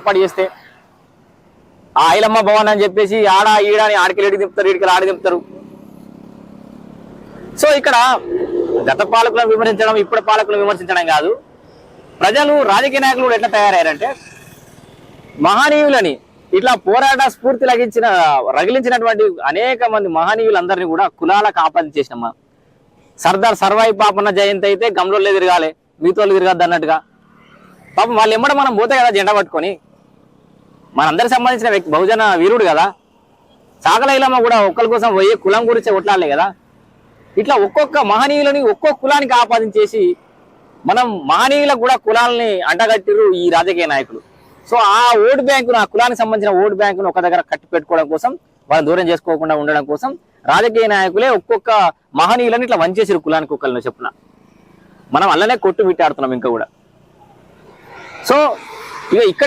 ఏర్పాటు చేస్తే ఆ ఐలమ్మ భవన్ అని చెప్పేసి ఆడ ఈడ అని ఆడికి ఏడికి దింపుతారు, ఈడికి ఆడి దింపుతారు. సో ఇక్కడ గత పాలకులను విమర్శించడం, ఇప్పుడు పాలకులను విమర్శించడం కాదు. ప్రజలు రాజకీయ నాయకులు కూడా ఎట్లా తయారయ్యారంటే మహనీయులని ఇట్లా పోరాట స్ఫూర్తి రగిలించినటువంటి అనేక మంది మహనీయులందరినీ కూడా కులాలకు ఆపాదించేసినమ్మా. సర్దార్ సర్వాయి పాపన్న జయంతి అయితే గమ్లోళ్ళే తిరగాలి, మిగతాళ్ళు తిరగద్దు అన్నట్టుగా. పాపం వాళ్ళు ఎమ్మడ మనం పోతే కదా జెండా పట్టుకొని, మనందరికి సంబంధించిన వ్యక్తి, బహుజన వీరుడు కదా. సాగల ఐలమ్మ కూడా ఒక్కరి కోసం పోయి కులం గురించి కొట్లాడలే కదా. ఇట్లా ఒక్కొక్క మహనీయులని ఒక్కొక్క కులానికి ఆపాదించేసి మనం మహనీయులకు కూడా కులాలని అంటగట్టిరు ఈ రాజకీయ నాయకులు. సో ఆ ఓటు బ్యాంకును, ఆ కులానికి సంబంధించిన ఓటు బ్యాంకును ఒక దగ్గర కట్టి పెట్టుకోవడం కోసం, వాళ్ళని దూరం చేసుకోకుండా ఉండడం కోసం రాజకీయ నాయకులే ఒక్కొక్క మహనీయులని ఇట్లా వంచేసిరు కులానికి ఒక్కరిని చెప్పున. మనం అల్లనే కొట్టు మిట్టాడుతున్నాం ఇంకా కూడా. సో ఇక ఇక్కడ